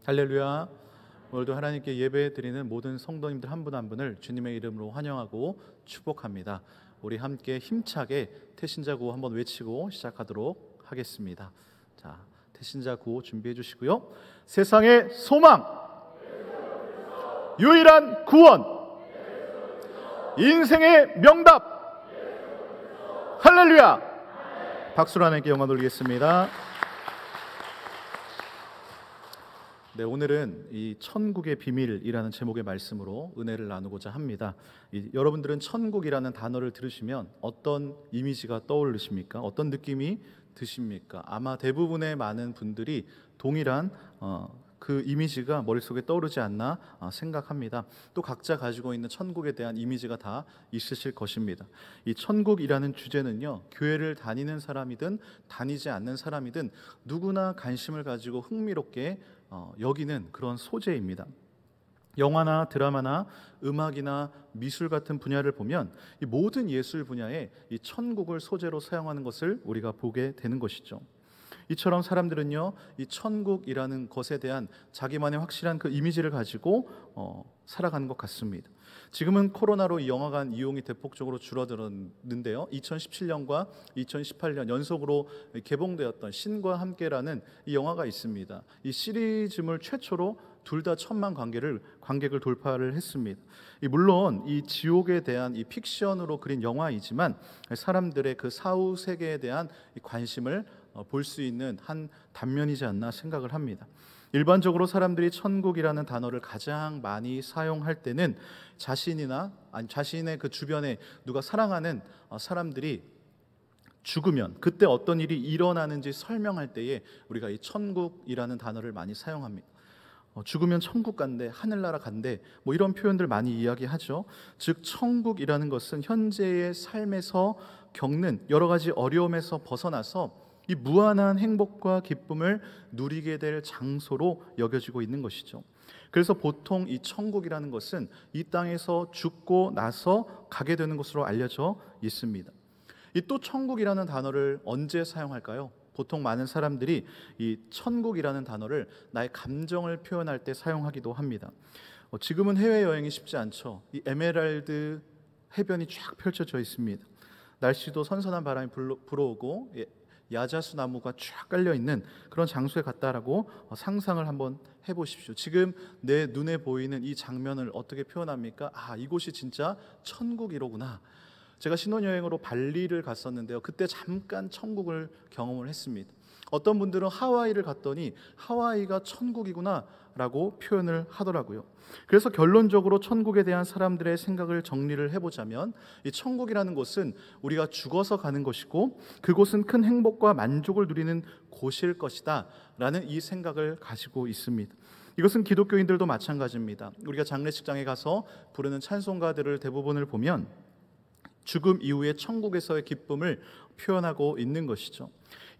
할렐루야. 오늘도 하나님께 예배 드리는 모든 성도님들 한 분 한 분을 주님의 이름으로 환영하고 축복합니다. 우리 함께 힘차게 태신자 구호 한번 외치고 시작하도록 하겠습니다. 자, 태신자 구호 준비해 주시고요. 세상의 소망, 유일한 구원, 인생의 명답. 할렐루야. 박수로 하나님께 영광 돌리겠습니다. 네, 오늘은 이 천국의 비밀이라는 제목의 말씀으로 은혜를 나누고자 합니다. 여러분들은 천국이라는 단어를 들으시면 어떤 이미지가 떠오르십니까? 어떤 느낌이 드십니까? 아마 대부분의 많은 분들이 동일한 그 이미지가 머릿속에 떠오르지 않나 생각합니다. 또 각자 가지고 있는 천국에 대한 이미지가 다 있으실 것입니다. 이 천국이라는 주제는요, 교회를 다니는 사람이든 다니지 않는 사람이든 누구나 관심을 가지고 흥미롭게 여기는 그런 소재입니다. 영화나 드라마나 음악이나 미술 같은 분야를 보면 이 모든 예술 분야에 이 천국을 소재로 사용하는 것을 우리가 보게 되는 것이죠. 이처럼 사람들은요, 이 천국이라는 것에 대한 자기만의 확실한 그 이미지를 가지고 살아가는 것 같습니다. 지금은 코로나로 이 영화관 이용이 대폭적으로 줄어들었는데요, 2017년과 2018년 연속으로 개봉되었던 신과 함께라는 이 영화가 있습니다. 이 시리즈물 최초로 둘 다 1,000만 관객을 돌파를 했습니다. 물론 이 지옥에 대한 이 픽션으로 그린 영화이지만 사람들의 그 사후 세계에 대한 관심을 볼 수 있는 한 단면이지 않나 생각을 합니다. 일반적으로 사람들이 천국이라는 단어를 가장 많이 사용할 때는 자신이나 아니 자신의 그 주변에 누가 사랑하는 사람들이 죽으면 그때 어떤 일이 일어나는지 설명할 때에 우리가 이 천국이라는 단어를 많이 사용합니다. 죽으면 천국 간대, 하늘나라 간대, 뭐 이런 표현들 많이 이야기하죠. 즉 천국이라는 것은 현재의 삶에서 겪는 여러 가지 어려움에서 벗어나서 이 무한한 행복과 기쁨을 누리게 될 장소로 여겨지고 있는 것이죠. 그래서 보통 이 천국이라는 것은 이 땅에서 죽고 나서 가게 되는 것으로 알려져 있습니다. 이 또 천국이라는 단어를 언제 사용할까요? 보통 많은 사람들이 이 천국이라는 단어를 나의 감정을 표현할 때 사용하기도 합니다. 지금은 해외여행이 쉽지 않죠. 이 에메랄드 해변이 쫙 펼쳐져 있습니다. 날씨도 선선한 바람이 불어오고 야자수 나무가 쫙 깔려있는 그런 장소에 갔다라고 상상을 한번 해보십시오. 지금 내 눈에 보이는 이 장면을 어떻게 표현합니까? 아, 이곳이 진짜 천국이로구나. 제가 신혼여행으로 발리를 갔었는데요, 그때 잠깐 천국을 경험을 했습니다. 어떤 분들은 하와이를 갔더니 하와이가 천국이구나 라고 표현을 하더라고요. 그래서 결론적으로 천국에 대한 사람들의 생각을 정리를 해보자면 이 천국이라는 곳은 우리가 죽어서 가는 것이고 그곳은 큰 행복과 만족을 누리는 곳일 것이다 라는 이 생각을 가지고 있습니다. 이것은 기독교인들도 마찬가지입니다. 우리가 장례식장에 가서 부르는 찬송가들을 대부분을 보면 죽음 이후에 천국에서의 기쁨을 표현하고 있는 것이죠.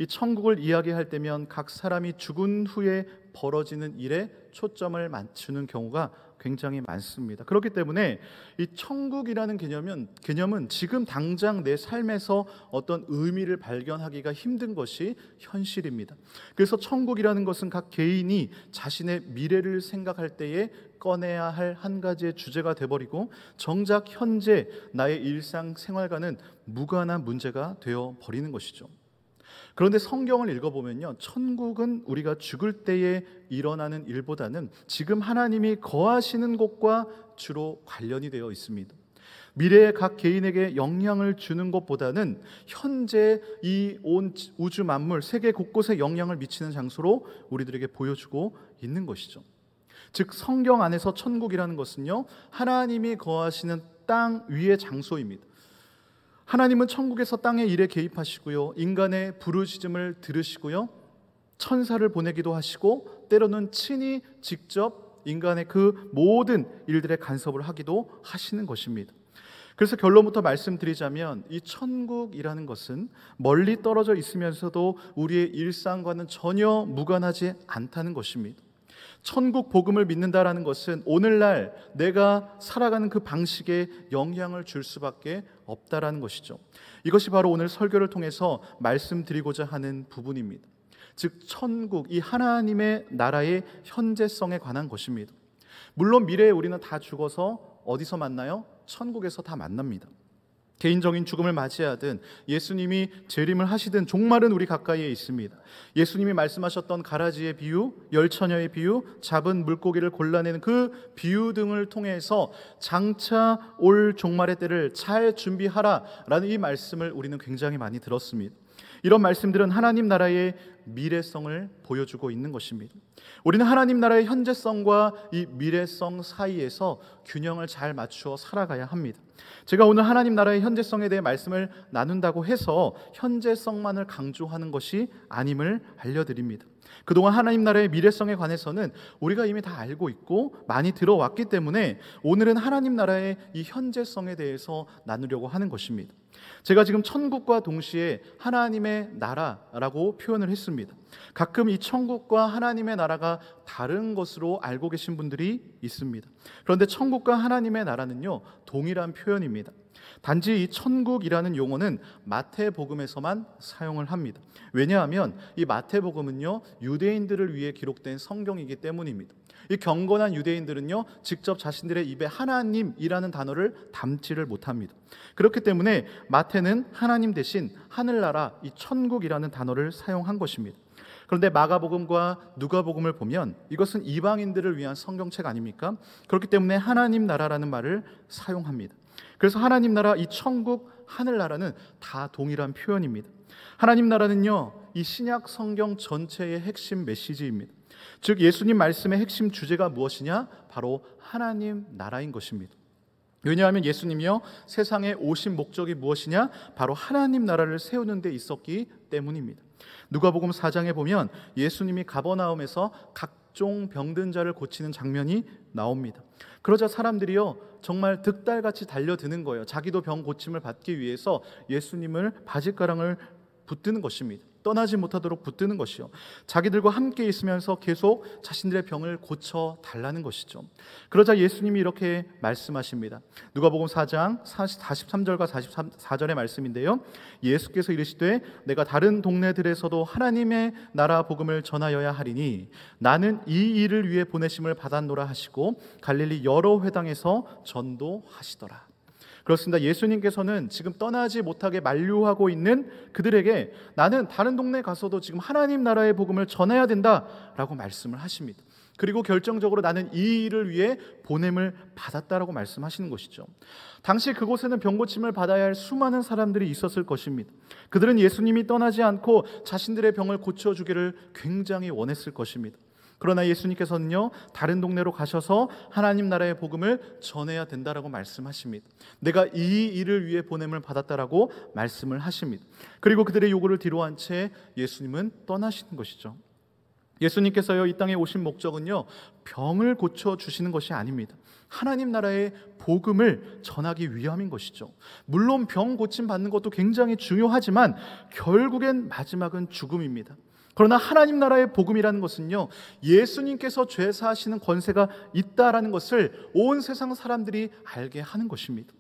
이 천국을 이야기할 때면 각 사람이 죽은 후에 벌어지는 일에 초점을 맞추는 경우가 굉장히 많습니다. 그렇기 때문에 이 천국이라는 개념은 지금 당장 내 삶에서 어떤 의미를 발견하기가 힘든 것이 현실입니다. 그래서 천국이라는 것은 각 개인이 자신의 미래를 생각할 때에 꺼내야 할 한 가지의 주제가 돼버리고 정작 현재 나의 일상생활과는 무관한 문제가 되어버리는 것이죠. 그런데 성경을 읽어보면요, 천국은 우리가 죽을 때에 일어나는 일보다는 지금 하나님이 거하시는 곳과 주로 관련이 되어 있습니다. 미래의 각 개인에게 영향을 주는 것보다는 현재 이 온 우주 만물 세계 곳곳에 영향을 미치는 장소로 우리들에게 보여주고 있는 것이죠. 즉 성경 안에서 천국이라는 것은요, 하나님이 거하시는 땅 위의 장소입니다. 하나님은 천국에서 땅의 일에 개입하시고요, 인간의 부르짖음을 들으시고요, 천사를 보내기도 하시고 때로는 친히 직접 인간의 그 모든 일들의 간섭을 하기도 하시는 것입니다. 그래서 결론부터 말씀드리자면 이 천국이라는 것은 멀리 떨어져 있으면서도 우리의 일상과는 전혀 무관하지 않다는 것입니다. 천국 복음을 믿는다라는 것은 오늘날 내가 살아가는 그 방식에 영향을 줄 수밖에 없다라는 것이죠. 이것이 바로 오늘 설교를 통해서 말씀드리고자 하는 부분입니다. 즉 천국, 이 하나님의 나라의 현재성에 관한 것입니다. 물론 미래에 우리는 다 죽어서 어디서 만나요? 천국에서 다 만납니다. 개인적인 죽음을 맞이하든 예수님이 재림을 하시든 종말은 우리 가까이에 있습니다. 예수님이 말씀하셨던 가라지의 비유, 열처녀의 비유, 잡은 물고기를 골라내는 그 비유 등을 통해서 장차 올 종말의 때를 잘 준비하라라는 이 말씀을 우리는 굉장히 많이 들었습니다. 이런 말씀들은 하나님 나라의 미래성을 보여주고 있는 것입니다. 우리는 하나님 나라의 현재성과 이 미래성 사이에서 균형을 잘 맞추어 살아가야 합니다. 제가 오늘 하나님 나라의 현재성에 대해 말씀을 나눈다고 해서 현재성만을 강조하는 것이 아님을 알려드립니다. 그동안 하나님 나라의 미래성에 관해서는 우리가 이미 다 알고 있고 많이 들어왔기 때문에 오늘은 하나님 나라의 이 현재성에 대해서 나누려고 하는 것입니다. 제가 지금 천국과 동시에 하나님의 나라라고 표현을 했습니다. 가끔 이 천국과 하나님의 나라가 다른 것으로 알고 계신 분들이 있습니다. 그런데 천국과 하나님의 나라는요, 동일한 표현입니다. 단지 이 천국이라는 용어는 마태복음에서만 사용을 합니다. 왜냐하면 이 마태복음은요, 유대인들을 위해 기록된 성경이기 때문입니다. 이 경건한 유대인들은요, 직접 자신들의 입에 하나님이라는 단어를 담지를 못합니다. 그렇기 때문에 마태는 하나님 대신 하늘나라, 이 천국이라는 단어를 사용한 것입니다. 그런데 마가복음과 누가복음을 보면 이것은 이방인들을 위한 성경책 아닙니까? 그렇기 때문에 하나님 나라라는 말을 사용합니다. 그래서 하나님 나라, 이 천국, 하늘나라는 다 동일한 표현입니다. 하나님 나라는요, 이 신약 성경 전체의 핵심 메시지입니다. 즉 예수님 말씀의 핵심 주제가 무엇이냐? 바로 하나님 나라인 것입니다. 왜냐하면 예수님이요, 세상에 오신 목적이 무엇이냐? 바로 하나님 나라를 세우는 데 있었기 때문입니다. 누가복음 4장에 보면 예수님이 가버나움에서 각종 병든 자를 고치는 장면이 나옵니다. 그러자 사람들이요, 정말 득달같이 달려드는 거예요. 자기도 병 고침을 받기 위해서 예수님을 바짓가랑을 붙드는 것입니다. 떠나지 못하도록 붙드는 것이요, 자기들과 함께 있으면서 계속 자신들의 병을 고쳐달라는 것이죠. 그러자 예수님이 이렇게 말씀하십니다. 누가복음 4장 43절과 44절의 말씀인데요, 예수께서 이르시되 내가 다른 동네들에서도 하나님의 나라 복음을 전하여야 하리니 나는 이 일을 위해 보내심을 받았노라 하시고 갈릴리 여러 회당에서 전도하시더라. 그렇습니다. 예수님께서는 지금 떠나지 못하게 만류하고 있는 그들에게 나는 다른 동네에 가서도 지금 하나님 나라의 복음을 전해야 된다라고 말씀을 하십니다. 그리고 결정적으로 나는 이 일을 위해 보냄을 받았다라고 말씀하시는 것이죠. 당시 그곳에는 병고침을 받아야 할 수많은 사람들이 있었을 것입니다. 그들은 예수님이 떠나지 않고 자신들의 병을 고쳐주기를 굉장히 원했을 것입니다. 그러나 예수님께서는요, 다른 동네로 가셔서 하나님 나라의 복음을 전해야 된다라고 말씀하십니다. 내가 이 일을 위해 보냄을 받았다라고 말씀을 하십니다. 그리고 그들의 요구를 뒤로한 채 예수님은 떠나시는 것이죠. 예수님께서요, 이 땅에 오신 목적은요, 병을 고쳐주시는 것이 아닙니다. 하나님 나라의 복음을 전하기 위함인 것이죠. 물론 병 고침 받는 것도 굉장히 중요하지만 결국엔 마지막은 죽음입니다. 그러나 하나님 나라의 복음이라는 것은요, 예수님께서 죄 사하시는 권세가 있다라는 것을 온 세상 사람들이 알게 하는 것입니다.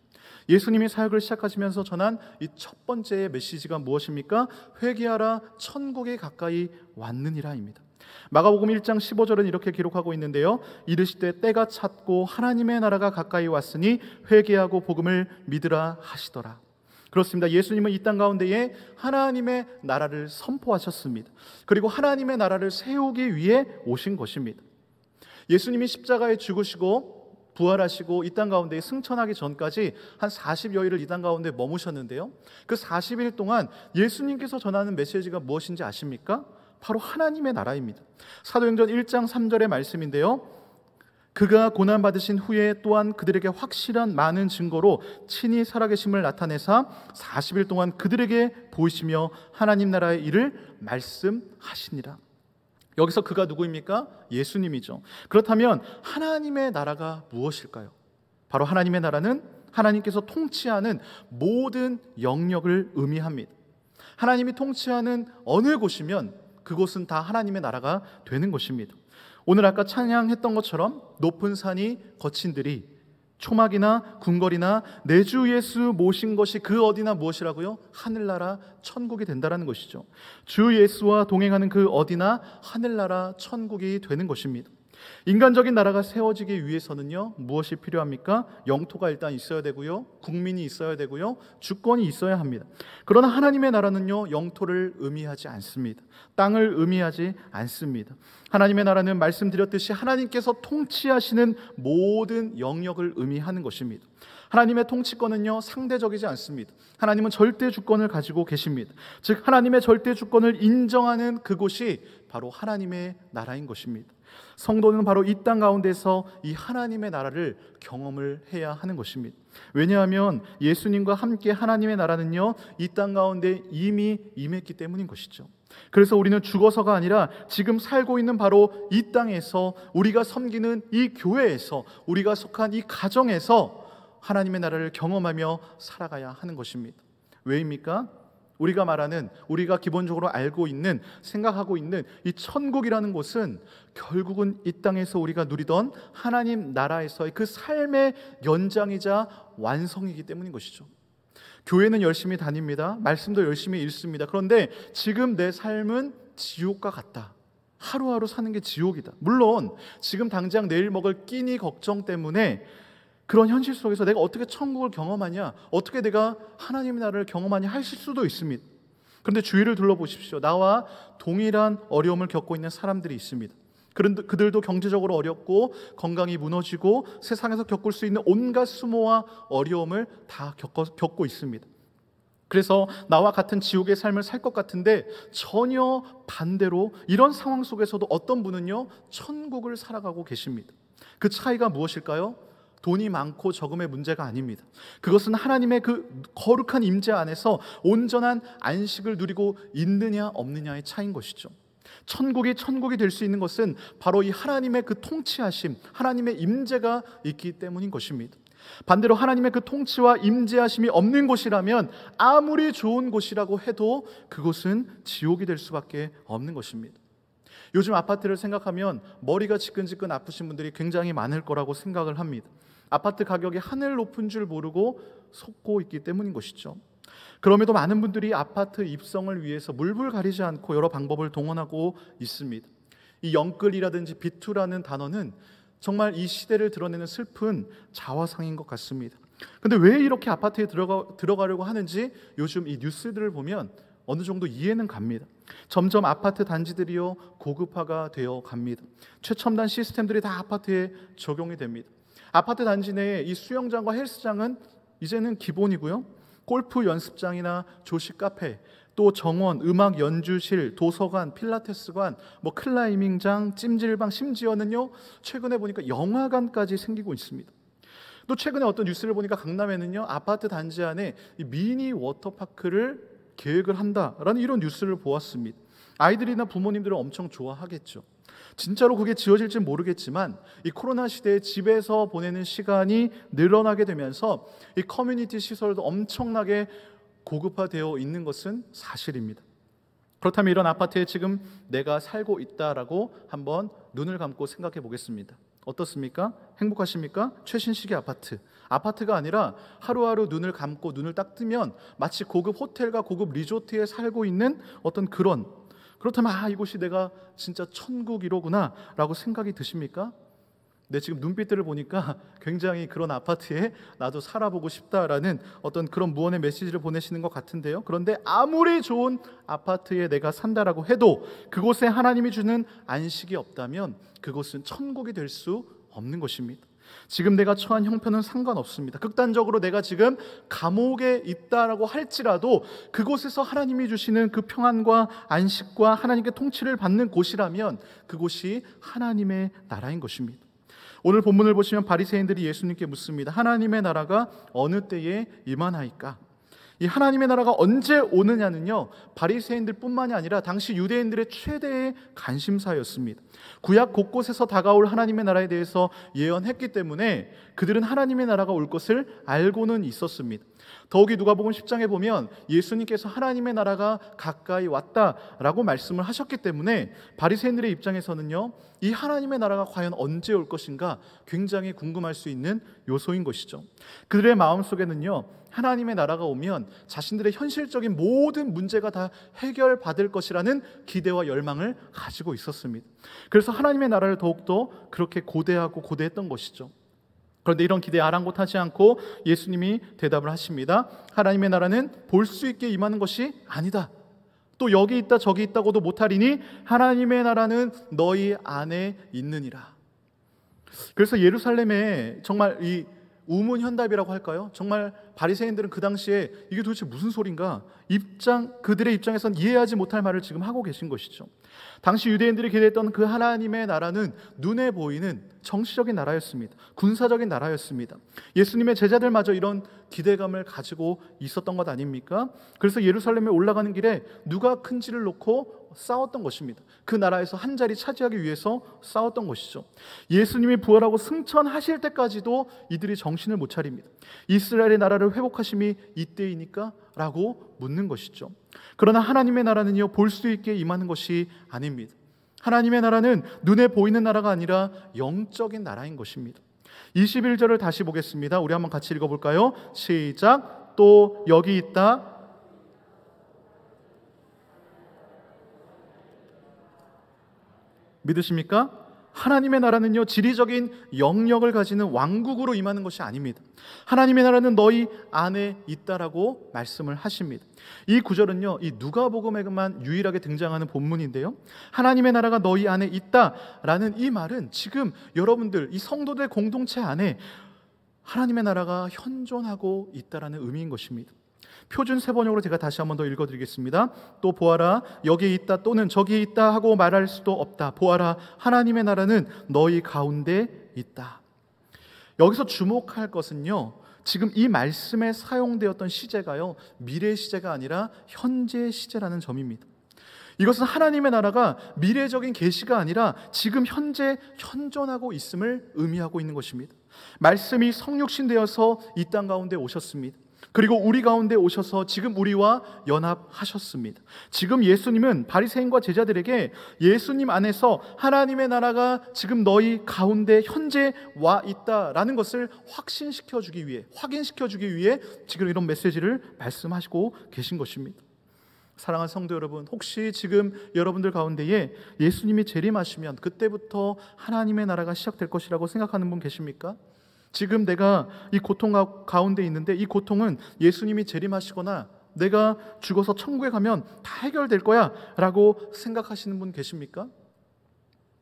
예수님이 사역을 시작하시면서 전한 이 첫 번째 메시지가 무엇입니까? 회개하라, 천국이 가까이 왔느니라입니다. 마가복음 1장 15절은 이렇게 기록하고 있는데요, 이르시되 때가 찼고 하나님의 나라가 가까이 왔으니 회개하고 복음을 믿으라 하시더라. 그렇습니다. 예수님은 이 땅 가운데에 하나님의 나라를 선포하셨습니다. 그리고 하나님의 나라를 세우기 위해 오신 것입니다. 예수님이 십자가에 죽으시고 부활하시고 이 땅 가운데 승천하기 전까지 한 40여일을 이 땅 가운데 머무셨는데요, 그 40일 동안 예수님께서 전하는 메시지가 무엇인지 아십니까? 바로 하나님의 나라입니다. 사도행전 1장 3절의 말씀인데요, 그가 고난받으신 후에 또한 그들에게 확실한 많은 증거로 친히 살아계심을 나타내사 40일 동안 그들에게 보이시며 하나님 나라의 일을 말씀하시니라. 여기서 그가 누구입니까? 예수님이죠. 그렇다면 하나님의 나라가 무엇일까요? 바로 하나님의 나라는 하나님께서 통치하는 모든 영역을 의미합니다. 하나님이 통치하는 어느 곳이면 그곳은 다 하나님의 나라가 되는 것입니다. 오늘 아까 찬양했던 것처럼 높은 산이 거친 들이 초막이나 궁궐이나 내 주 예수 모신 것이 그 어디나 무엇이라고요? 하늘나라 천국이 된다라는 것이죠. 주 예수와 동행하는 그 어디나 하늘나라 천국이 되는 것입니다. 인간적인 나라가 세워지기 위해서는요, 무엇이 필요합니까? 영토가 일단 있어야 되고요, 국민이 있어야 되고요, 주권이 있어야 합니다. 그러나 하나님의 나라는요, 영토를 의미하지 않습니다. 땅을 의미하지 않습니다. 하나님의 나라는 말씀드렸듯이 하나님께서 통치하시는 모든 영역을 의미하는 것입니다. 하나님의 통치권은요, 상대적이지 않습니다. 하나님은 절대 주권을 가지고 계십니다. 즉 하나님의 절대 주권을 인정하는 그곳이 바로 하나님의 나라인 것입니다. 성도는 바로 이 땅 가운데서 이 하나님의 나라를 경험을 해야 하는 것입니다. 왜냐하면 예수님과 함께 하나님의 나라는요, 이 땅 가운데 이미 임했기 때문인 것이죠. 그래서 우리는 죽어서가 아니라 지금 살고 있는 바로 이 땅에서, 우리가 섬기는 이 교회에서, 우리가 속한 이 가정에서 하나님의 나라를 경험하며 살아가야 하는 것입니다. 왜입니까? 우리가 말하는, 우리가 기본적으로 알고 있는, 생각하고 있는 이 천국이라는 곳은 결국은 이 땅에서 우리가 누리던 하나님 나라에서의 그 삶의 연장이자 완성이기 때문인 것이죠. 교회는 열심히 다닙니다. 말씀도 열심히 읽습니다. 그런데 지금 내 삶은 지옥과 같다. 하루하루 사는 게 지옥이다. 물론 지금 당장 내일 먹을 끼니 걱정 때문에 그런 현실 속에서 내가 어떻게 천국을 경험하냐, 어떻게 내가 하나님의 나라를 경험하냐 하실 수도 있습니다. 그런데 주위를 둘러보십시오. 나와 동일한 어려움을 겪고 있는 사람들이 있습니다. 그런데 그들도 경제적으로 어렵고 건강이 무너지고 세상에서 겪을 수 있는 온갖 수모와 어려움을 다 겪고 있습니다. 그래서 나와 같은 지옥의 삶을 살 것 같은데 전혀 반대로 이런 상황 속에서도 어떤 분은요, 천국을 살아가고 계십니다. 그 차이가 무엇일까요? 돈이 많고 적음의 문제가 아닙니다. 그것은 하나님의 그 거룩한 임재 안에서 온전한 안식을 누리고 있느냐 없느냐의 차이인 것이죠. 천국이 될 수 있는 것은 바로 이 하나님의 그 통치하심, 하나님의 임재가 있기 때문인 것입니다. 반대로 하나님의 그 통치와 임재하심이 없는 곳이라면 아무리 좋은 곳이라고 해도 그곳은 지옥이 될 수밖에 없는 것입니다. 요즘 아파트를 생각하면 머리가 지끈지끈 아프신 분들이 굉장히 많을 거라고 생각을 합니다. 아파트 가격이 하늘 높은 줄 모르고 속고 있기 때문인 것이죠. 그럼에도 많은 분들이 아파트 입성을 위해서 물불 가리지 않고 여러 방법을 동원하고 있습니다. 이 영끌이라든지 비투라는 단어는 정말 이 시대를 드러내는 슬픈 자화상인 것 같습니다. 그런데 왜 이렇게 아파트에 들어가려고 하는지 요즘 이 뉴스들을 보면 어느 정도 이해는 갑니다. 점점 아파트 단지들이요, 고급화가 되어 갑니다. 최첨단 시스템들이 다 아파트에 적용이 됩니다. 아파트 단지 내에 이 수영장과 헬스장은 이제는 기본이고요, 골프 연습장이나 조식 카페, 또 정원, 음악 연주실, 도서관, 필라테스관, 클라이밍장, 찜질방, 심지어는요 최근에 보니까 영화관까지 생기고 있습니다. 또 최근에 어떤 뉴스를 보니까 강남에는요 아파트 단지 안에 이 미니 워터파크를 계획을 한다라는 이런 뉴스를 보았습니다. 아이들이나 부모님들은 엄청 좋아하겠죠. 진짜로 그게 지어질지 모르겠지만 이 코로나 시대에 집에서 보내는 시간이 늘어나게 되면서 이 커뮤니티 시설도 엄청나게 고급화되어 있는 것은 사실입니다. 그렇다면 이런 아파트에 지금 내가 살고 있다라고 한번 눈을 감고 생각해 보겠습니다. 어떻습니까? 행복하십니까? 최신식의 아파트가 아니라 하루하루 눈을 감고 눈을 딱 뜨면 마치 고급 호텔과 고급 리조트에 살고 있는 어떤 그렇다면 이곳이 내가 진짜 천국이로구나 라고 생각이 드십니까? 네, 지금 눈빛들을 보니까 굉장히 그런 아파트에 나도 살아보고 싶다라는 어떤 그런 무언의 메시지를 보내시는 것 같은데요. 그런데 아무리 좋은 아파트에 내가 산다라고 해도 그곳에 하나님이 주는 안식이 없다면 그곳은 천국이 될 수 없는 것입니다. 지금 내가 처한 형편은 상관없습니다. 극단적으로 내가 지금 감옥에 있다라고 할지라도 그곳에서 하나님이 주시는 그 평안과 안식과 하나님께 통치를 받는 곳이라면 그곳이 하나님의 나라인 것입니다. 오늘 본문을 보시면 바리새인들이 예수님께 묻습니다. 하나님의 나라가 어느 때에 임하나이까? 이 하나님의 나라가 언제 오느냐는요, 바리새인들뿐만이 아니라 당시 유대인들의 최대의 관심사였습니다. 구약 곳곳에서 다가올 하나님의 나라에 대해서 예언했기 때문에 그들은 하나님의 나라가 올 것을 알고는 있었습니다. 더욱이 누가복음 10장에 보면 예수님께서 하나님의 나라가 가까이 왔다라고 말씀을 하셨기 때문에 바리새인들의 입장에서는요, 이 하나님의 나라가 과연 언제 올 것인가 굉장히 궁금할 수 있는 요소인 것이죠. 그들의 마음속에는요, 하나님의 나라가 오면 자신들의 현실적인 모든 문제가 다 해결받을 것이라는 기대와 열망을 가지고 있었습니다. 그래서 하나님의 나라를 더욱더 그렇게 고대하고 고대했던 것이죠. 그런데 이런 기대에 아랑곳하지 않고 예수님이 대답을 하십니다. 하나님의 나라는 볼 수 있게 임하는 것이 아니다. 또 여기 있다 저기 있다고도 못하리니 하나님의 나라는 너희 안에 있느니라. 그래서 예루살렘에 정말 이 우문현답이라고 할까요? 정말 바리새인들은 그 당시에 이게 도대체 무슨 소린가? 그들의 입장에선 이해하지 못할 말을 지금 하고 계신 것이죠. 당시 유대인들이 기대했던 그 하나님의 나라는 눈에 보이는 정치적인 나라였습니다. 군사적인 나라였습니다. 예수님의 제자들마저 이런 기대감을 가지고 있었던 것 아닙니까? 그래서 예루살렘에 올라가는 길에 누가 큰지를 놓고 싸웠던 것입니다. 그 나라에서 한 자리 차지하기 위해서 싸웠던 것이죠. 예수님이 부활하고 승천하실 때까지도 이들이 정신을 못 차립니다. 이스라엘의 나라를 회복하심이 이때이니까? 라고 묻는 것이죠. 그러나 하나님의 나라는요, 볼 수 있게 임하는 것이 아닙니다. 하나님의 나라는 눈에 보이는 나라가 아니라 영적인 나라인 것입니다. 21절을 다시 보겠습니다. 우리 한번 같이 읽어볼까요? 시작. 또 여기 있다. 믿으십니까? 하나님의 나라는요, 지리적인 영역을 가지는 왕국으로 임하는 것이 아닙니다. 하나님의 나라는 너희 안에 있다라고 말씀을 하십니다. 이 구절은요, 이 누가복음에만 유일하게 등장하는 본문인데요, 하나님의 나라가 너희 안에 있다라는 이 말은 지금 여러분들 이 성도들 공동체 안에 하나님의 나라가 현존하고 있다라는 의미인 것입니다. 표준 세번역으로 제가 다시 한번 더 읽어드리겠습니다. 또 보아라, 여기 있다 또는 저기 있다 하고 말할 수도 없다. 보아라, 하나님의 나라는 너희 가운데 있다. 여기서 주목할 것은요, 지금 이 말씀에 사용되었던 시제가요, 미래 시제가 아니라 현재 시제라는 점입니다. 이것은 하나님의 나라가 미래적인 계시가 아니라 지금 현재 현존하고 있음을 의미하고 있는 것입니다. 말씀이 성육신 되어서 이 땅 가운데 오셨습니다. 그리고 우리 가운데 오셔서 지금 우리와 연합하셨습니다. 지금 예수님은 바리새인과 제자들에게 예수님 안에서 하나님의 나라가 지금 너희 가운데 현재 와 있다라는 것을 확신시켜 주기 위해, 확인시켜 주기 위해 지금 이런 메시지를 말씀하시고 계신 것입니다. 사랑하는 성도 여러분, 혹시 지금 여러분들 가운데에 예수님이 재림하시면 그때부터 하나님의 나라가 시작될 것이라고 생각하는 분 계십니까? 지금 내가 이 고통 가운데 있는데 이 고통은 예수님이 재림하시거나 내가 죽어서 천국에 가면 다 해결될 거야 라고 생각하시는 분 계십니까?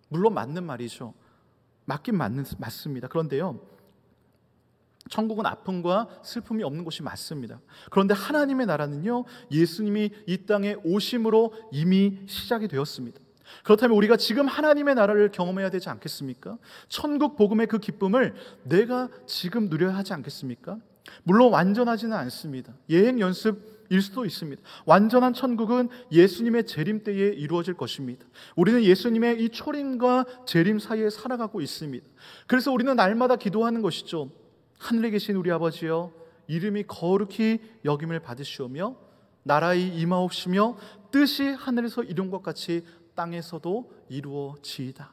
물론 맞는 말이죠. 맞습니다. 그런데요, 천국은 아픔과 슬픔이 없는 곳이 맞습니다. 그런데 하나님의 나라는요, 예수님이 이 땅에 오심으로 이미 시작이 되었습니다. 그렇다면 우리가 지금 하나님의 나라를 경험해야 되지 않겠습니까? 천국 복음의 그 기쁨을 내가 지금 누려야 하지 않겠습니까? 물론 완전하지는 않습니다. 예행 연습일 수도 있습니다. 완전한 천국은 예수님의 재림 때에 이루어질 것입니다. 우리는 예수님의 이 초림과 재림 사이에 살아가고 있습니다. 그래서 우리는 날마다 기도하는 것이죠. 하늘에 계신 우리 아버지여, 이름이 거룩히 여김을 받으시오며 나라의 임하옵시며 뜻이 하늘에서 이룬 것 같이 땅에서도 이루어지이다.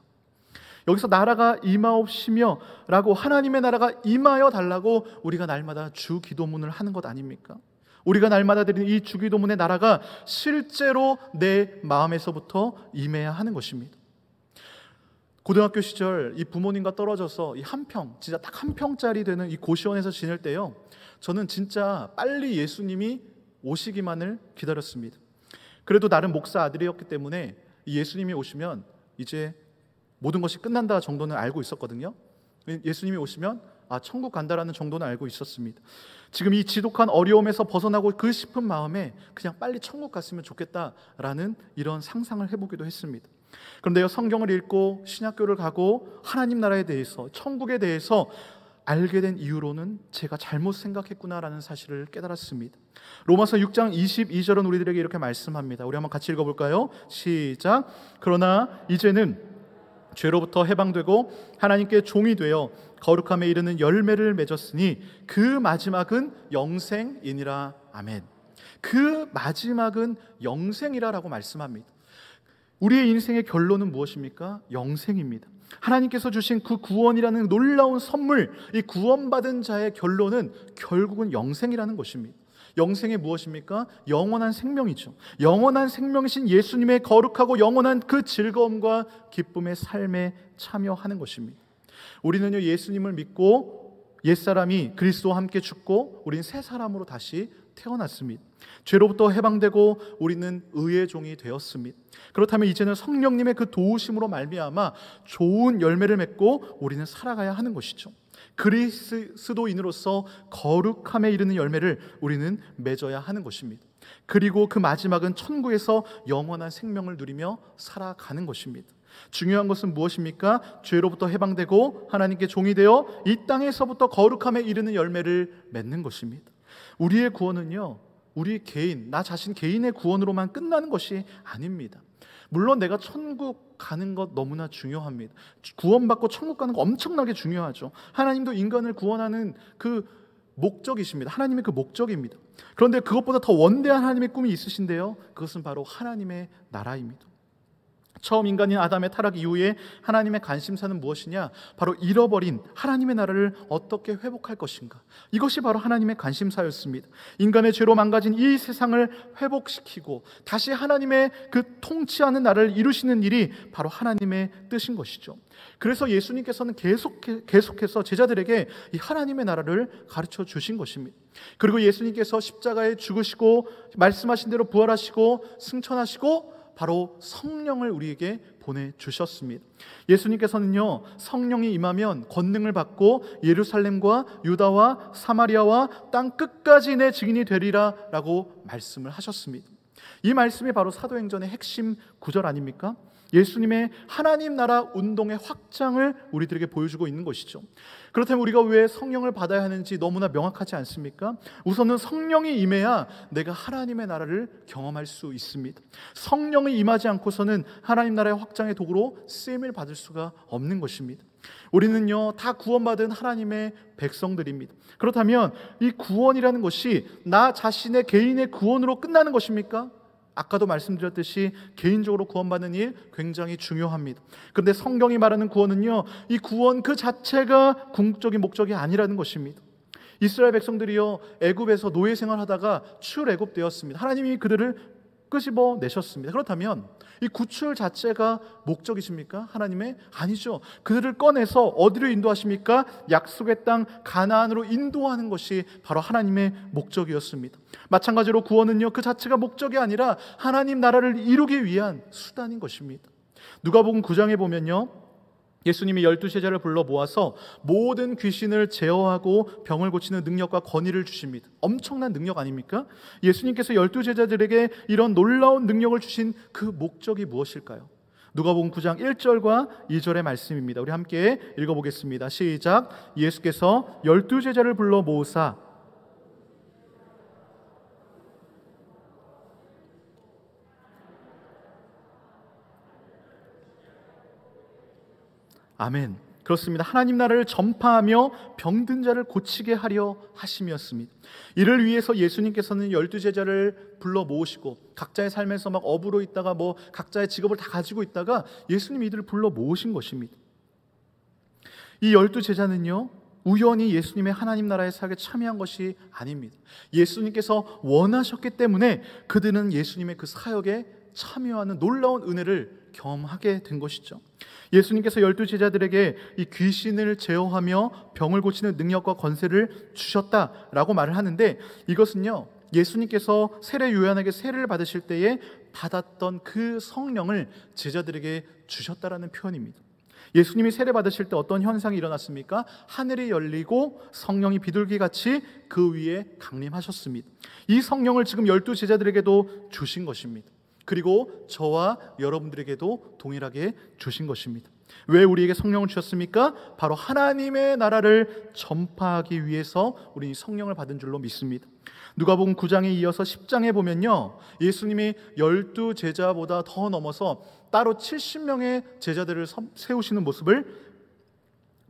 여기서 나라가 임하옵시며 라고, 하나님의 나라가 임하여 달라고 우리가 날마다 주기도문을 하는 것 아닙니까? 우리가 날마다 드리는 이 주기도문의 나라가 실제로 내 마음에서부터 임해야 하는 것입니다. 고등학교 시절 이 부모님과 떨어져서 이 한 평, 진짜 딱 한 평짜리 되는 이 고시원에서 지낼 때요, 저는 진짜 빨리 예수님이 오시기만을 기다렸습니다. 그래도 나름 목사 아들이었기 때문에 예수님이 오시면 이제 모든 것이 끝난다 정도는 알고 있었거든요. 예수님이 오시면 천국 간다라는 정도는 알고 있었습니다. 지금 이 지독한 어려움에서 벗어나고 그 싶은 마음에 그냥 빨리 천국 갔으면 좋겠다라는 이런 상상을 해보기도 했습니다. 그런데요, 성경을 읽고 신학교를 가고 하나님 나라에 대해서, 천국에 대해서 알게 된 이후로는 제가 잘못 생각했구나라는 사실을 깨달았습니다. 로마서 6장 22절은 우리들에게 이렇게 말씀합니다. 우리 한번 같이 읽어볼까요? 시작. 그러나 이제는 죄로부터 해방되고 하나님께 종이 되어 거룩함에 이르는 열매를 맺었으니 그 마지막은 영생이니라. 아멘. 그 마지막은 영생이라라고 말씀합니다. 우리의 인생의 결론은 무엇입니까? 영생입니다. 하나님께서 주신 그 구원이라는 놀라운 선물, 이 구원받은 자의 결론은 결국은 영생이라는 것입니다. 영생이 무엇입니까? 영원한 생명이죠. 영원한 생명이신 예수님의 거룩하고 영원한 그 즐거움과 기쁨의 삶에 참여하는 것입니다. 우리는요, 예수님을 믿고 옛사람이 그리스도와 함께 죽고 우리는 새 사람으로 다시 태어났습니다. 죄로부터 해방되고 우리는 의의 종이 되었습니다. 그렇다면 이제는 성령님의 그 도우심으로 말미암아 좋은 열매를 맺고 우리는 살아가야 하는 것이죠. 그리스도인으로서 거룩함에 이르는 열매를 우리는 맺어야 하는 것입니다. 그리고 그 마지막은 천국에서 영원한 생명을 누리며 살아가는 것입니다. 중요한 것은 무엇입니까? 죄로부터 해방되고 하나님께 종이 되어 이 땅에서부터 거룩함에 이르는 열매를 맺는 것입니다. 우리의 구원은요, 우리 개인, 나 자신 개인의 구원으로만 끝나는 것이 아닙니다. 물론 내가 천국 가는 것 너무나 중요합니다. 구원받고 천국 가는 거 엄청나게 중요하죠. 하나님도 인간을 구원하는 그 목적이십니다. 하나님의 그 목적입니다. 그런데 그것보다 더 원대한 하나님의 꿈이 있으신데요, 그것은 바로 하나님의 나라입니다. 처음 인간인 아담의 타락 이후에 하나님의 관심사는 무엇이냐? 바로 잃어버린 하나님의 나라를 어떻게 회복할 것인가? 이것이 바로 하나님의 관심사였습니다. 인간의 죄로 망가진 이 세상을 회복시키고 다시 하나님의 그 통치하는 나라를 이루시는 일이 바로 하나님의 뜻인 것이죠. 그래서 예수님께서는 계속해서 제자들에게 이 하나님의 나라를 가르쳐 주신 것입니다. 그리고 예수님께서 십자가에 죽으시고 말씀하신 대로 부활하시고 승천하시고 바로 성령을 우리에게 보내주셨습니다. 예수님께서는요, 성령이 임하면 권능을 받고 예루살렘과 유다와 사마리아와 땅 끝까지 내 증인이 되리라 라고 말씀을 하셨습니다. 이 말씀이 바로 사도행전의 핵심 구절 아닙니까? 예수님의 하나님 나라 운동의 확장을 우리들에게 보여주고 있는 것이죠. 그렇다면 우리가 왜 성령을 받아야 하는지 너무나 명확하지 않습니까? 우선은 성령이 임해야 내가 하나님의 나라를 경험할 수 있습니다. 성령이 임하지 않고서는 하나님 나라의 확장의 도구로 쓰임을 받을 수가 없는 것입니다. 우리는요, 다 구원받은 하나님의 백성들입니다. 그렇다면 이 구원이라는 것이 나 자신의 개인의 구원으로 끝나는 것입니까? 아까도 말씀드렸듯이 개인적으로 구원받는 일 굉장히 중요합니다. 그런데 성경이 말하는 구원은요, 이 구원 그 자체가 궁극적인 목적이 아니라는 것입니다. 이스라엘 백성들이요, 애굽에서 노예 생활하다가 출애굽되었습니다. 하나님이 그들을 끄집어 내셨습니다. 그렇다면 이 구출 자체가 목적이십니까? 하나님의? 아니죠. 그들을 꺼내서 어디로 인도하십니까? 약속의 땅 가나안으로 인도하는 것이 바로 하나님의 목적이었습니다. 마찬가지로 구원은요, 그 자체가 목적이 아니라 하나님 나라를 이루기 위한 수단인 것입니다. 누가복음 9장에 보면요, 예수님이 12제자를 불러 모아서 모든 귀신을 제어하고 병을 고치는 능력과 권위를 주십니다. 엄청난 능력 아닙니까? 예수님께서 12제자들에게 이런 놀라운 능력을 주신 그 목적이 무엇일까요? 누가복음 9장 1절과 2절의 말씀입니다. 우리 함께 읽어보겠습니다. 시작. 예수께서 12제자를 불러 모으사 아멘. 그렇습니다. 하나님 나라를 전파하며 병든 자를 고치게 하려 하심이었습니다. 이를 위해서 예수님께서는 12제자를 불러 모으시고 각자의 삶에서 막 업으로 있다가 각자의 직업을 다 가지고 있다가 예수님이 이들을 불러 모으신 것입니다. 이 12제자는요, 우연히 예수님의 하나님 나라의 사역에 참여한 것이 아닙니다. 예수님께서 원하셨기 때문에 그들은 예수님의 그 사역에 참여하는 놀라운 은혜를 경험하게 된 것이죠. 예수님께서 12제자들에게 이 귀신을 제어하며 병을 고치는 능력과 권세를 주셨다라고 말을 하는데, 이것은요, 예수님께서 세례 요한에게 세례를 받으실 때에 받았던 그 성령을 제자들에게 주셨다라는 표현입니다. 예수님이 세례 받으실 때 어떤 현상이 일어났습니까? 하늘이 열리고 성령이 비둘기같이 그 위에 강림하셨습니다. 이 성령을 지금 12제자들에게도 주신 것입니다. 그리고 저와 여러분들에게도 동일하게 주신 것입니다. 왜 우리에게 성령을 주셨습니까? 바로 하나님의 나라를 전파하기 위해서 우리는 성령을 받은 줄로 믿습니다. 누가복음 9장에 이어서 10장에 보면요, 예수님이 12 제자보다 더 넘어서 따로 70명의 제자들을 세우시는 모습을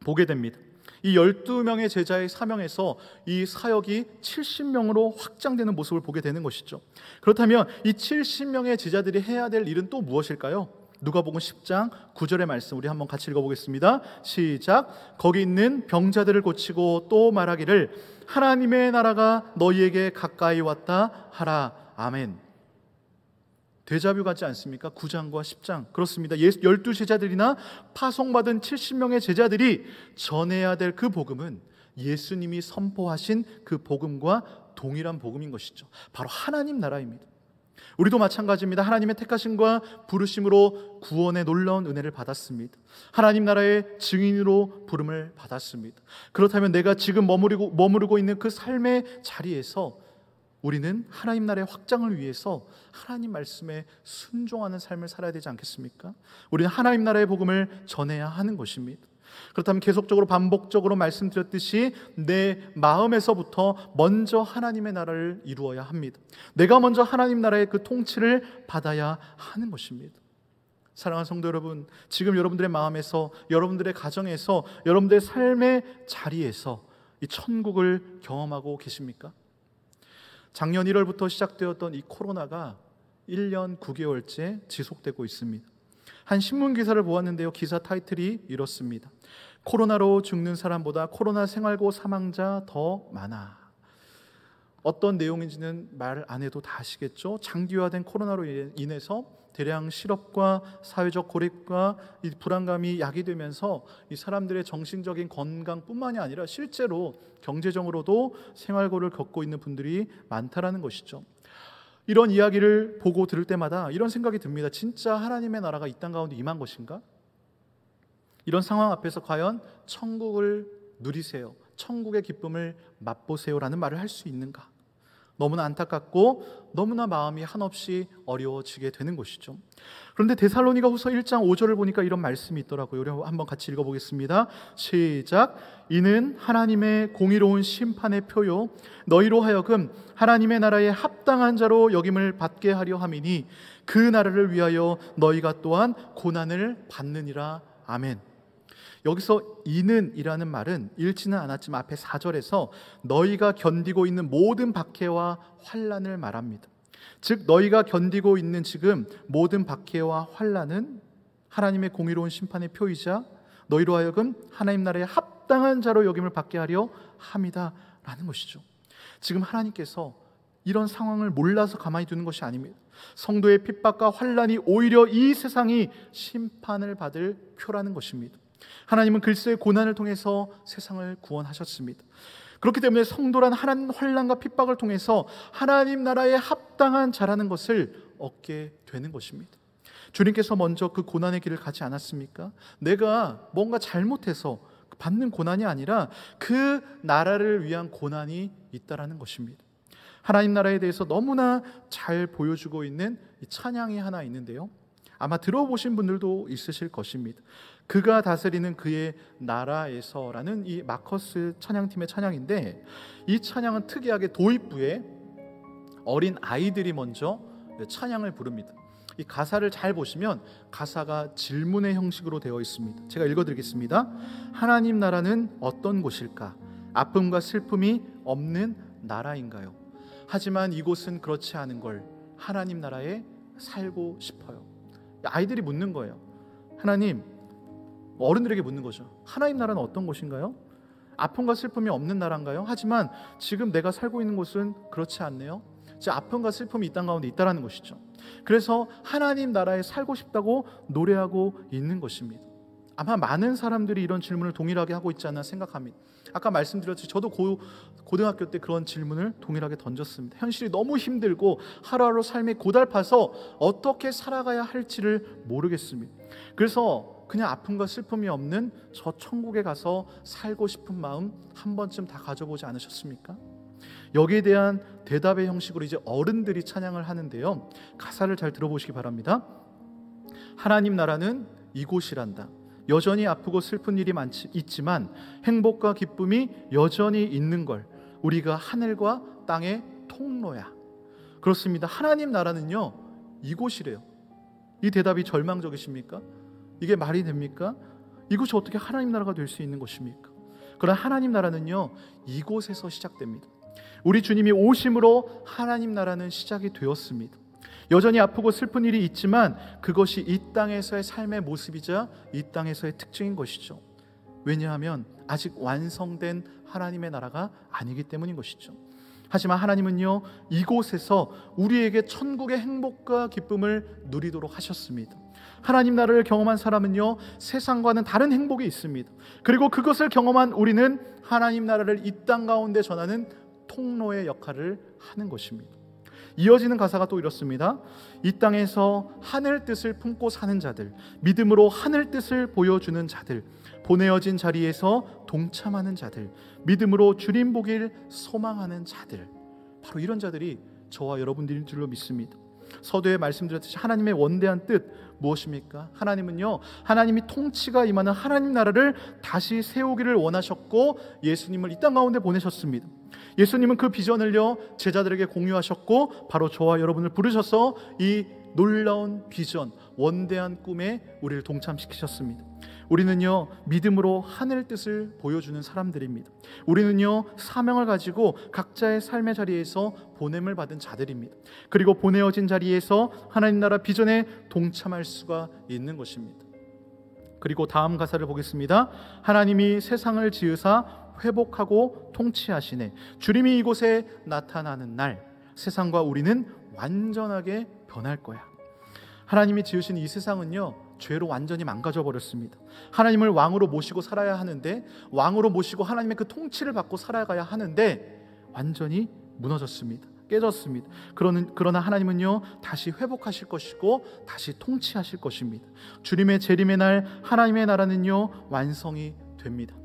보게 됩니다. 이 12명의 제자의 사명에서 이 사역이 70명으로 확장되는 모습을 보게 되는 것이죠. 그렇다면 이 70명의 제자들이 해야 될 일은 또 무엇일까요? 누가복음 10장 9절의 말씀 우리 한번 같이 읽어보겠습니다. 시작. 거기 있는 병자들을 고치고 또 말하기를 하나님의 나라가 너희에게 가까이 왔다 하라. 아멘. 데자뷰 같지 않습니까? 9장과 10장. 그렇습니다. 12 제자들이나 파송받은 70명의 제자들이 전해야 될 그 복음은 예수님이 선포하신 그 복음과 동일한 복음인 것이죠. 바로 하나님 나라입니다. 우리도 마찬가지입니다. 하나님의 택하심과 부르심으로 구원의 놀라운 은혜를 받았습니다. 하나님 나라의 증인으로 부름을 받았습니다. 그렇다면 내가 지금 머무르고 있는 그 삶의 자리에서 우리는 하나님 나라의 확장을 위해서 하나님 말씀에 순종하는 삶을 살아야 되지 않겠습니까? 우리는 하나님 나라의 복음을 전해야 하는 것입니다. 그렇다면 계속적으로 반복적으로 말씀드렸듯이 내 마음에서부터 먼저 하나님의 나라를 이루어야 합니다. 내가 먼저 하나님 나라의 그 통치를 받아야 하는 것입니다. 사랑하는 성도 여러분, 지금 여러분들의 마음에서, 여러분들의 가정에서, 여러분들의 삶의 자리에서 이 천국을 경험하고 계십니까? 작년 1월부터 시작되었던 이 코로나가 1년 9개월째 지속되고 있습니다. 한 신문 기사를 보았는데요, 기사 타이틀이 이렇습니다. 코로나로 죽는 사람보다 코로나 생활고 사망자 더 많아. 어떤 내용인지는 말 안 해도 다 아시겠죠? 장기화된 코로나로 인해서 대량 실업과 사회적 고립과 이 불안감이 야기되면서 이 사람들의 정신적인 건강뿐만이 아니라 실제로 경제적으로도 생활고를 겪고 있는 분들이 많다라는 것이죠. 이런 이야기를 보고 들을 때마다 이런 생각이 듭니다. 진짜 하나님의 나라가 이 땅 가운데 임한 것인가? 이런 상황 앞에서 과연 천국을 누리세요, 천국의 기쁨을 맛보세요라는 말을 할 수 있는가? 너무나 안타깝고 너무나 마음이 한없이 어려워지게 되는 것이죠. 그런데 데살로니가 후서 1장 5절을 보니까 이런 말씀이 있더라고요. 우리 한번 같이 읽어보겠습니다. 시작. 이는 하나님의 공의로운 심판의 표요 너희로 하여금 하나님의 나라에 합당한 자로 여김을 받게 하려 함이니 그 나라를 위하여 너희가 또한 고난을 받느니라. 아멘. 여기서 이는 이라는 말은 읽지는 않았지만 앞에 4절에서 너희가 견디고 있는 모든 박해와 환난을 말합니다. 즉 너희가 견디고 있는 지금 모든 박해와 환난은 하나님의 공의로운 심판의 표이자 너희로 하여금 하나님 나라에 합당한 자로 여김을 받게 하려 함이다 라는 것이죠. 지금 하나님께서 이런 상황을 몰라서 가만히 두는 것이 아닙니다. 성도의 핍박과 환난이 오히려 이 세상이 심판을 받을 표라는 것입니다. 하나님은 글쎄 고난을 통해서 세상을 구원하셨습니다. 그렇기 때문에 성도란 환난과 핍박을 통해서 하나님 나라에 합당한 자라는 것을 얻게 되는 것입니다. 주님께서 먼저 그 고난의 길을 가지 않았습니까? 내가 뭔가 잘못해서 받는 고난이 아니라 그 나라를 위한 고난이 있다라는 것입니다. 하나님 나라에 대해서 너무나 잘 보여주고 있는 이 찬양이 하나 있는데요, 아마 들어보신 분들도 있으실 것입니다. 그가 다스리는 그의 나라에서라는 이 마커스 찬양팀의 찬양인데, 이 찬양은 특이하게 도입부에 어린 아이들이 먼저 찬양을 부릅니다. 이 가사를 잘 보시면 가사가 질문의 형식으로 되어 있습니다. 제가 읽어드리겠습니다. 하나님 나라는 어떤 곳일까? 아픔과 슬픔이 없는 나라인가요? 하지만 이곳은 그렇지 않은 걸 하나님 나라에 살고 싶어요. 아이들이 묻는 거예요. 하나님, 어른들에게 묻는 거죠. 하나님 나라는 어떤 곳인가요? 아픔과 슬픔이 없는 나라인가요? 하지만 지금 내가 살고 있는 곳은 그렇지 않네요. 아픔과 슬픔이 이 땅 가운데 있다는 것이죠. 그래서 하나님 나라에 살고 싶다고 노래하고 있는 것입니다. 아마 많은 사람들이 이런 질문을 동일하게 하고 있지 않나 생각합니다. 아까 말씀드렸듯이 저도 고등학교 때 그런 질문을 동일하게 던졌습니다. 현실이 너무 힘들고 하루하루 삶이 고달파서 어떻게 살아가야 할지를 모르겠습니다. 그래서 그냥 아픔과 슬픔이 없는 저 천국에 가서 살고 싶은 마음 한 번쯤 다 가져보지 않으셨습니까? 여기에 대한 대답의 형식으로 이제 어른들이 찬양을 하는데요, 가사를 잘 들어보시기 바랍니다. 하나님 나라는 이곳이란다. 여전히 아프고 슬픈 일이 있지만 행복과 기쁨이 여전히 있는 걸, 우리가 하늘과 땅의 통로야. 그렇습니다. 하나님 나라는요, 이곳이래요. 이 대답이 절망적이십니까? 이게 말이 됩니까? 이곳이 어떻게 하나님 나라가 될 수 있는 것입니까? 그러나 하나님 나라는요, 이곳에서 시작됩니다. 우리 주님이 오심으로 하나님 나라는 시작이 되었습니다. 여전히 아프고 슬픈 일이 있지만 그것이 이 땅에서의 삶의 모습이자 이 땅에서의 특징인 것이죠. 왜냐하면 아직 완성된 하나님의 나라가 아니기 때문인 것이죠. 하지만 하나님은요, 이곳에서 우리에게 천국의 행복과 기쁨을 누리도록 하셨습니다. 하나님 나라를 경험한 사람은요, 세상과는 다른 행복이 있습니다. 그리고 그것을 경험한 우리는 하나님 나라를 이 땅 가운데 전하는 통로의 역할을 하는 것입니다. 이어지는 가사가 또 이렇습니다. 이 땅에서 하늘 뜻을 품고 사는 자들, 믿음으로 하늘 뜻을 보여주는 자들, 보내어진 자리에서 동참하는 자들, 믿음으로 주님 보길 소망하는 자들, 바로 이런 자들이 저와 여러분들인 줄로 믿습니다. 서두에 말씀드렸듯이 하나님의 원대한 뜻 무엇입니까? 하나님은요, 하나님이 통치가 임하는 하나님 나라를 다시 세우기를 원하셨고 예수님을 이 땅 가운데 보내셨습니다. 예수님은 그 비전을요, 제자들에게 공유하셨고 바로 저와 여러분을 부르셔서 이 놀라운 비전, 원대한 꿈에 우리를 동참시키셨습니다. 우리는요, 믿음으로 하늘 뜻을 보여주는 사람들입니다. 우리는요, 사명을 가지고 각자의 삶의 자리에서 보냄을 받은 자들입니다. 그리고 보내어진 자리에서 하나님 나라 비전에 동참할 수가 있는 것입니다. 그리고 다음 가사를 보겠습니다. 하나님이 세상을 지으사 회복하고 통치하시네. 주님이 이곳에 나타나는 날 세상과 우리는 완전하게 변할 거야. 하나님이 지으신 이 세상은요, 죄로 완전히 망가져 버렸습니다. 하나님을 왕으로 모시고 살아야 하는데, 왕으로 모시고 하나님의 그 통치를 받고 살아가야 하는데 완전히 무너졌습니다. 깨졌습니다. 그러나 하나님은요, 다시 회복하실 것이고 다시 통치하실 것입니다. 주님의 재림의 날 하나님의 나라는요, 완성이 됩니다.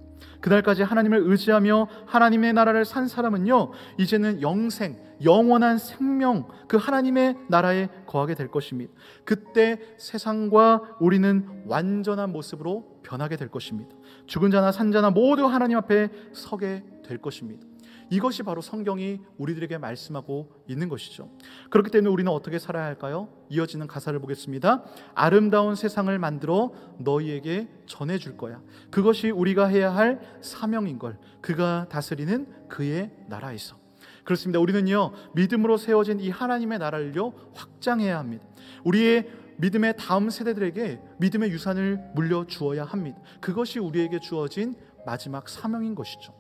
그날까지 하나님을 의지하며 하나님의 나라를 산 사람은요, 이제는 영생, 영원한 생명, 그 하나님의 나라에 거하게 될 것입니다. 그때 세상과 우리는 완전한 모습으로 변하게 될 것입니다. 죽은 자나 산 자나 모두 하나님 앞에 서게 될 것입니다. 이것이 바로 성경이 우리들에게 말씀하고 있는 것이죠. 그렇기 때문에 우리는 어떻게 살아야 할까요? 이어지는 가사를 보겠습니다. 아름다운 세상을 만들어 너희에게 전해줄 거야. 그것이 우리가 해야 할 사명인 걸. 그가 다스리는 그의 나라에서. 그렇습니다. 우리는요, 믿음으로 세워진 이 하나님의 나라를요, 확장해야 합니다. 우리의 믿음의 다음 세대들에게 믿음의 유산을 물려주어야 합니다. 그것이 우리에게 주어진 마지막 사명인 것이죠.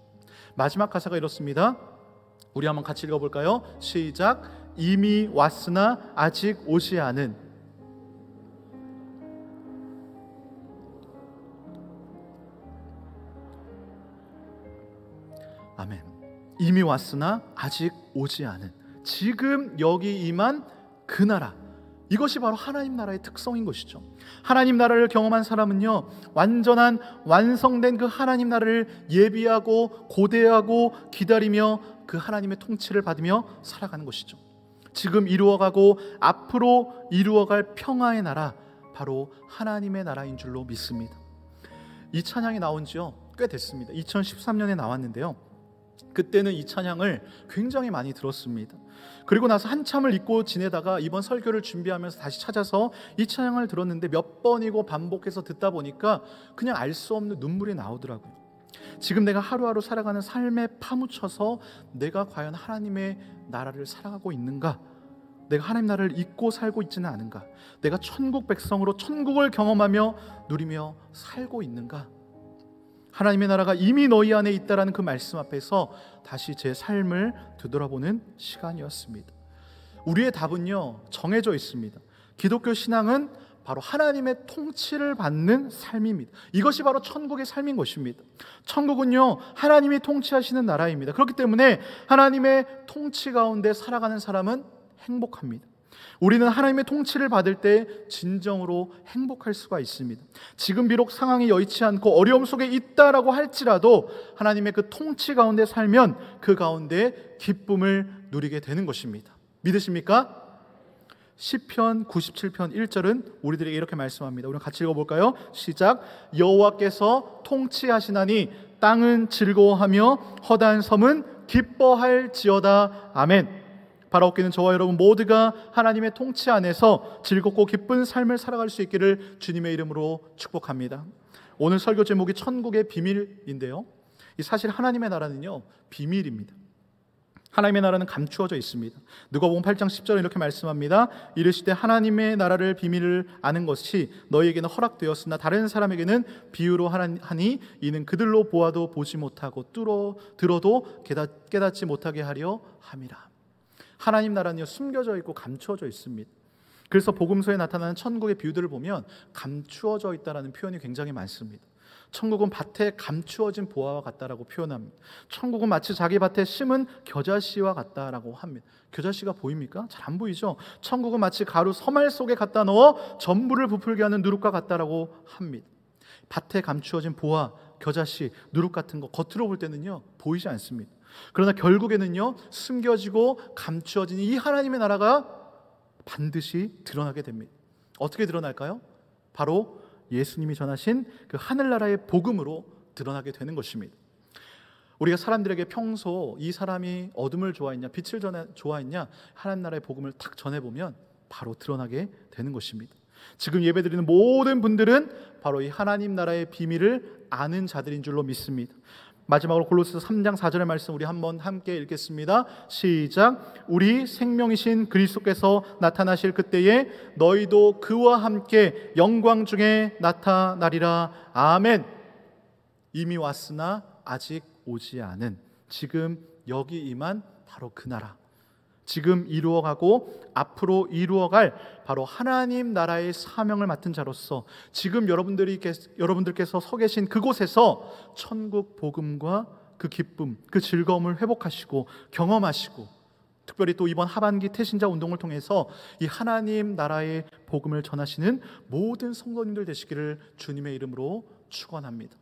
마지막 가사가 이렇습니다. 우리 한번 같이 읽어볼까요? 시작. 이미 왔으나 아직 오지 않은. 아멘. 이미 왔으나 아직 오지 않은, 지금 여기 임한 그 나라, 이것이 바로 하나님 나라의 특성인 것이죠. 하나님 나라를 경험한 사람은요, 완전한 완성된 그 하나님 나라를 예비하고 고대하고 기다리며 그 하나님의 통치를 받으며 살아가는 것이죠. 지금 이루어가고 앞으로 이루어갈 평화의 나라, 바로 하나님의 나라인 줄로 믿습니다. 이 찬양이 나온 지요 꽤 됐습니다. 2013년에 나왔는데요, 그때는 이 찬양을 굉장히 많이 들었습니다. 그리고 나서 한참을 잊고 지내다가 이번 설교를 준비하면서 다시 찾아서 이 찬양을 들었는데 몇 번이고 반복해서 듣다 보니까 그냥 알 수 없는 눈물이 나오더라고요. 지금 내가 하루하루 살아가는 삶에 파묻혀서 내가 과연 하나님의 나라를 살아가고 있는가? 내가 하나님 나라를 잊고 살고 있지는 않은가? 내가 천국 백성으로 천국을 경험하며 누리며 살고 있는가? 하나님의 나라가 이미 너희 안에 있다라는 그 말씀 앞에서 다시 제 삶을 되돌아보는 시간이었습니다. 우리의 답은요, 정해져 있습니다. 기독교 신앙은 바로 하나님의 통치를 받는 삶입니다. 이것이 바로 천국의 삶인 것입니다. 천국은요, 하나님이 통치하시는 나라입니다. 그렇기 때문에 하나님의 통치 가운데 살아가는 사람은 행복합니다. 우리는 하나님의 통치를 받을 때 진정으로 행복할 수가 있습니다. 지금 비록 상황이 여의치 않고 어려움 속에 있다라고 할지라도 하나님의 그 통치 가운데 살면 그 가운데 기쁨을 누리게 되는 것입니다. 믿으십니까? 시편 97편 1절은 우리들에게 이렇게 말씀합니다. 우리 같이 읽어볼까요? 시작. 여호와께서 통치하시나니 땅은 즐거워하며 허다한 섬은 기뻐할지어다. 아멘. 바라옵기는 저와 여러분 모두가 하나님의 통치 안에서 즐겁고 기쁜 삶을 살아갈 수 있기를 주님의 이름으로 축복합니다. 오늘 설교 제목이 천국의 비밀인데요, 사실 하나님의 나라는요 비밀입니다. 하나님의 나라는 감추어져 있습니다. 누가복음 8장 10절에 이렇게 말씀합니다. 이르시되 하나님의 나라를 비밀을 아는 것이 너희에게는 허락되었으나 다른 사람에게는 비유로 하니 이는 그들로 보아도 보지 못하고 들어도 깨닫지 못하게 하려 함이라. 하나님 나라는요 숨겨져 있고 감추어져 있습니다. 그래서 복음서에 나타나는 천국의 비유들을 보면 감추어져 있다라는 표현이 굉장히 많습니다. 천국은 밭에 감추어진 보화와 같다라고 표현합니다. 천국은 마치 자기 밭에 심은 겨자씨와 같다라고 합니다. 겨자씨가 보입니까? 잘 안 보이죠? 천국은 마치 가루 서말 속에 갖다 넣어 전부를 부풀게 하는 누룩과 같다라고 합니다. 밭에 감추어진 보화, 겨자씨, 누룩 같은 거 겉으로 볼 때는요 보이지 않습니다. 그러나 결국에는요 숨겨지고 감추어진 이 하나님의 나라가 반드시 드러나게 됩니다. 어떻게 드러날까요? 바로 예수님이 전하신 그 하늘나라의 복음으로 드러나게 되는 것입니다. 우리가 사람들에게 평소 이 사람이 어둠을 좋아했냐 빛을 좋아했냐 하나님 나라의 복음을 탁 전해보면 바로 드러나게 되는 것입니다. 지금 예배드리는 모든 분들은 바로 이 하나님 나라의 비밀을 아는 자들인 줄로 믿습니다. 마지막으로 골로새서 3장 4절의 말씀 우리 한번 함께 읽겠습니다. 시작. 우리 생명이신 그리스도께서 나타나실 그때에 너희도 그와 함께 영광 중에 나타나리라. 아멘. 이미 왔으나 아직 오지 않은, 지금 여기 임한 바로 그 나라, 지금 이루어가고 앞으로 이루어갈 바로 하나님 나라의 사명을 맡은 자로서 지금 여러분들께서 서 계신 그곳에서 천국 복음과 그 기쁨, 그 즐거움을 회복하시고 경험하시고, 특별히 또 이번 하반기 태신자 운동을 통해서 이 하나님 나라의 복음을 전하시는 모든 성도님들 되시기를 주님의 이름으로 축원합니다.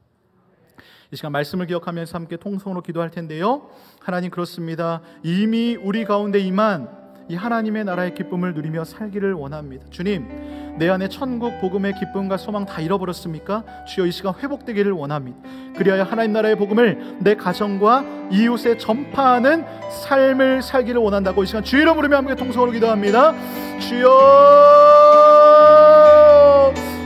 이 시간 말씀을 기억하면서 함께 통성으로 기도할 텐데요, 하나님 그렇습니다. 이미 우리 가운데 임한 이 하나님의 나라의 기쁨을 누리며 살기를 원합니다. 주님, 내 안에 천국 복음의 기쁨과 소망 다 잃어버렸습니까? 주여 이 시간 회복되기를 원합니다. 그리하여 하나님 나라의 복음을 내 가정과 이웃에 전파하는 삶을 살기를 원한다고 이 시간 주 이름 부르며 함께 통성으로 기도합니다. 주여,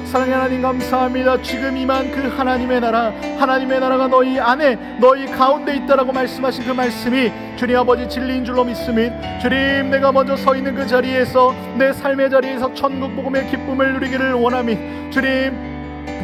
사랑의 하나님 감사합니다. 지금 임한 그 하나님의 나라가 너희 안에 너희 가운데 있다라고 말씀하신 그 말씀이 주님 아버지 진리인 줄로 믿습니다. 주님, 내가 먼저 서 있는 그 자리에서, 내 삶의 자리에서 천국 복음의 기쁨을 누리기를 원합니다. 주님,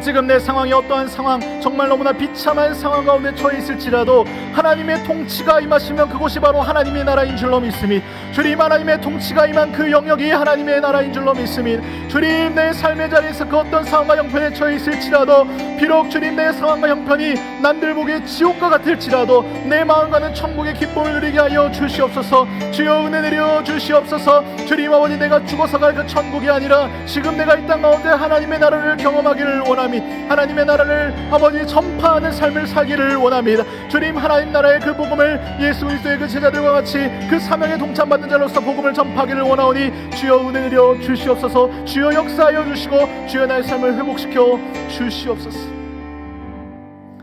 지금 내 상황이 어떠한 상황, 정말 너무나 비참한 상황 가운데 처해 있을지라도 하나님의 통치가 임하시면 그곳이 바로 하나님의 나라인 줄로 믿습니다. 주님, 하나님의 통치가 임한 그 영역이 하나님의 나라인 줄로 믿습니다. 주님, 내 삶의 자리에서 그 어떤 상황과 형편에 처해 있을지라도, 비록 주님 내 상황과 형편이 남들 보기에 지옥과 같을지라도 내 마음과는 천국의 기쁨을 누리게 하여 주시옵소서. 주여 은혜 내려 주시옵소서. 주님 아버지, 내가 죽어서 갈 그 천국이 아니라 지금 내가 이 땅 가운데 하나님의 나라를 경험하기를 원합니다. 하나님의 나라를 아버지 전파하는 삶을 살기를 원합니다. 주님, 하나님 나라의 그 복음을 예수 그리스도의 그 제자들과 같이 그 사명에 동참받는 자로서 복음을 전파하기를 원하오니 주여 은혜 내려 주시옵소서. 주여 역사하여 주시고 주여 나의 삶을 회복시켜 주시옵소서.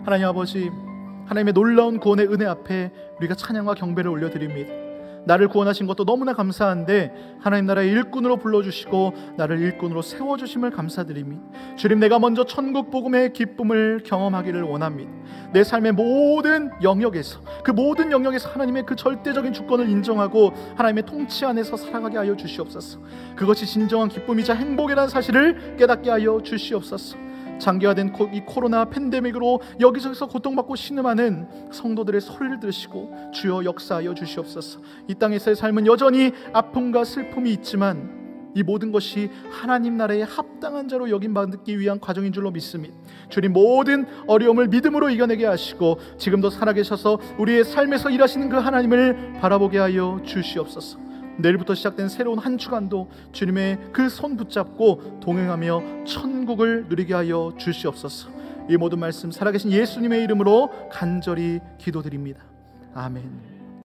하나님 아버지, 하나님의 놀라운 구원의 은혜 앞에 우리가 찬양과 경배를 올려드립니다. 나를 구원하신 것도 너무나 감사한데 하나님 나라의 일꾼으로 불러주시고 나를 일꾼으로 세워주심을 감사드립니다. 주님, 내가 먼저 천국 복음의 기쁨을 경험하기를 원합니다. 내 삶의 모든 영역에서, 그 모든 영역에서 하나님의 그 절대적인 주권을 인정하고 하나님의 통치 안에서 살아가게 하여 주시옵소서. 그것이 진정한 기쁨이자 행복이라는 사실을 깨닫게 하여 주시옵소서. 장기화된 이 코로나 팬데믹으로 여기저기서 고통받고 신음하는 성도들의 소리를 들으시고 주여 역사하여 주시옵소서. 이 땅에서의 삶은 여전히 아픔과 슬픔이 있지만 이 모든 것이 하나님 나라의 합당한 자로 여김받기 위한 과정인 줄로 믿습니다. 주님, 모든 어려움을 믿음으로 이겨내게 하시고 지금도 살아계셔서 우리의 삶에서 일하시는 그 하나님을 바라보게 하여 주시옵소서. 내일부터 시작된 새로운 한 주간도 주님의 그 손 붙잡고 동행하며 천국을 누리게 하여 주시옵소서. 이 모든 말씀 살아계신 예수님의 이름으로 간절히 기도드립니다. 아멘.